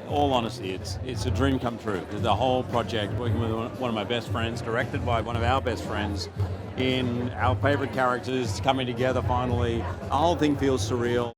All honesty, it's a dream come true. The whole project, working with one of my best friends, directed by one of our best friends, in our favorite characters coming together finally. The whole thing feels surreal.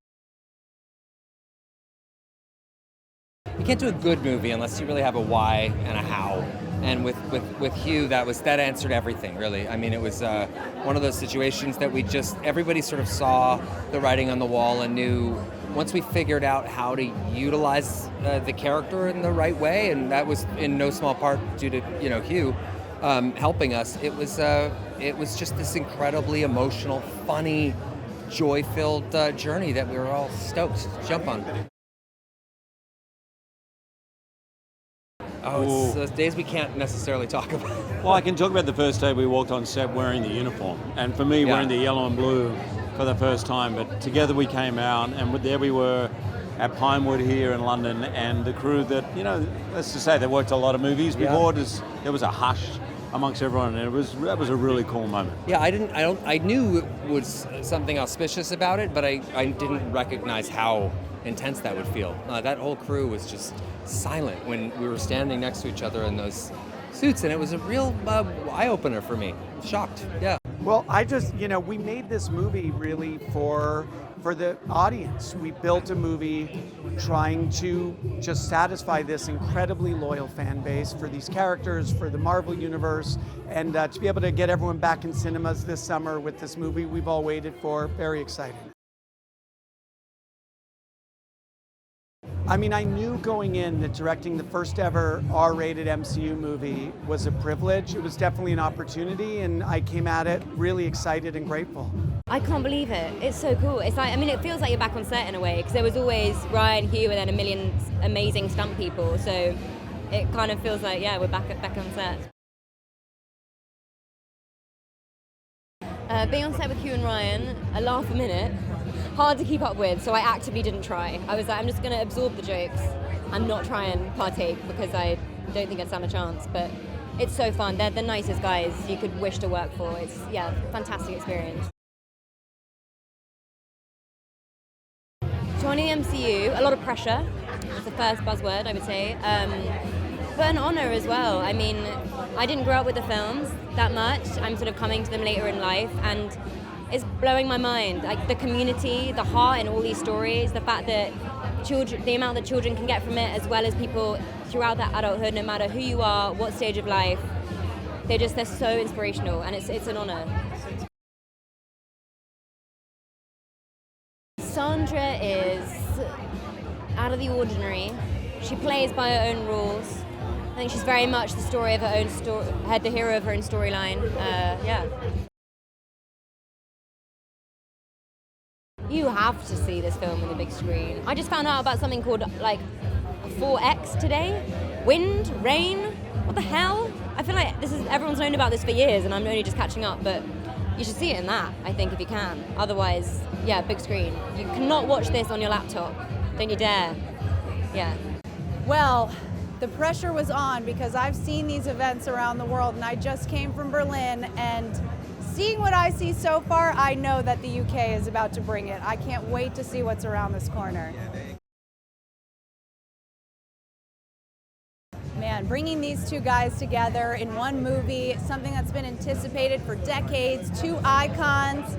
You can't do a good movie unless you really have a why and a how. And with Hugh, that answered everything, really. I mean, it was one of those situations that everybody sort of saw the writing on the wall and knew once we figured out how to utilize the character in the right way, and that was in no small part due to Hugh helping us. It was just this incredibly emotional, funny, joy-filled journey that we were all stoked to jump on. It's those days we can't necessarily talk about. Well, I can talk about the first day we walked on set wearing the uniform. And for me, wearing the yellow and blue for the first time. But together we came out, and there we were at Pinewood here in London, and the crew that, let's just say they worked a lot of movies before. There was a hush amongst everyone, and that was a really cool moment. Yeah, I knew it was something auspicious about it, but I didn't recognize how intense that would feel. That whole crew was just silent when we were standing next to each other in those suits, and it was a real eye-opener for me. Shocked, yeah. Well, we made this movie really for the audience. We built a movie trying to just satisfy this incredibly loyal fan base for these characters, for the Marvel Universe, and to be able to get everyone back in cinemas this summer with this movie we've all waited for. Very exciting. I mean, I knew going in that directing the first ever R-rated MCU movie was a privilege. It was definitely an opportunity, and I came at it really excited and grateful. I can't believe it. It's so cool. It's like, it feels like you're back on set in a way, because there was always Ryan, Hugh, and then a million amazing stunt people. So it kind of feels like, we're back on set. Being on set with Hugh and Ryan, a laugh a minute, hard to keep up with, so I actively didn't try. I was like, I'm just going to absorb the jokes and not try and partake, because I don't think I'd stand a chance. But it's so fun. They're the nicest guys you could wish to work for. It's, fantastic experience. Joining the MCU, a lot of pressure. That's the first buzzword, I would say. But an honor as well. I mean, I didn't grow up with the films that much. I'm sort of coming to them later in life, and it's blowing my mind. Like the community, the heart in all these stories, the fact that the amount that children can get from it, as well as people throughout their adulthood, no matter who you are, what stage of life, they're so inspirational, and it's an honor. Sandra is out of the ordinary. She plays by her own rules. I think she's very much the story of her own story, the hero of her own storyline. You have to see this film on the big screen. I just found out about something called like 4X today. Wind, rain, what the hell? I feel like everyone's known about this for years, and I'm only just catching up, but you should see it in that, I think, if you can. Otherwise, big screen. You cannot watch this on your laptop. Don't you dare. Yeah. Well, the pressure was on, because I've seen these events around the world, and I just came from Berlin, and seeing what I see so far, I know that the UK is about to bring it. I can't wait to see what's around this corner. Man, bringing these two guys together in one movie, something that's been anticipated for decades, two icons.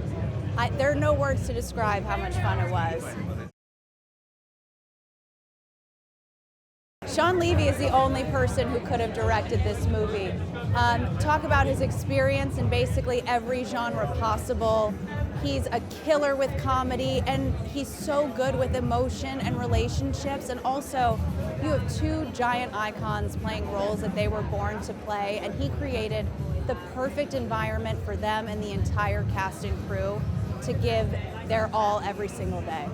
There are no words to describe how much fun it was. Sean Levy is the only person who could have directed this movie. Talk about his experience in basically every genre possible. He's a killer with comedy, and he's so good with emotion and relationships. And also, you have two giant icons playing roles that they were born to play, and he created the perfect environment for them and the entire cast and crew to give their all every single day.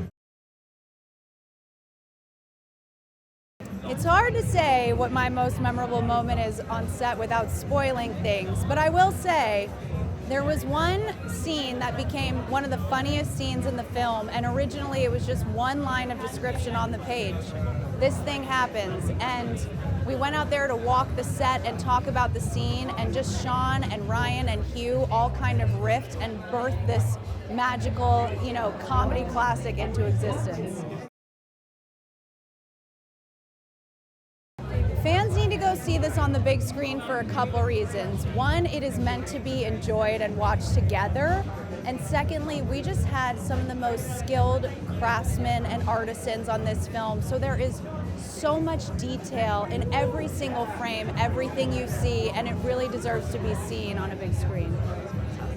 It's hard to say what my most memorable moment is on set without spoiling things, but I will say there was one scene that became one of the funniest scenes in the film, and originally it was just one line of description on the page. This thing happens, and we went out there to walk the set and talk about the scene, and just Sean and Ryan and Hugh all kind of riffed and birthed this magical, comedy classic into existence. Fans need to go see this on the big screen for a couple reasons. One, it is meant to be enjoyed and watched together. And secondly, we just had some of the most skilled craftsmen and artisans on this film. So there is so much detail in every single frame, everything you see, and it really deserves to be seen on a big screen.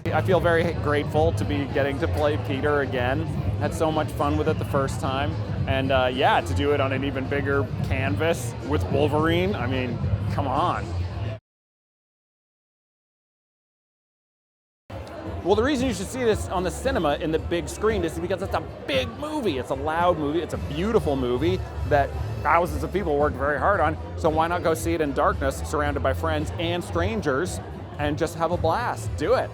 I feel very grateful to be getting to play Peter again. Had so much fun with it the first time. And to do it on an even bigger canvas with Wolverine, I mean, come on. Well, the reason you should see this on the cinema in the big screen is because it's a big movie. It's a loud movie. It's a beautiful movie that thousands of people worked very hard on. So why not go see it in darkness, surrounded by friends and strangers, and just have a blast? Do it.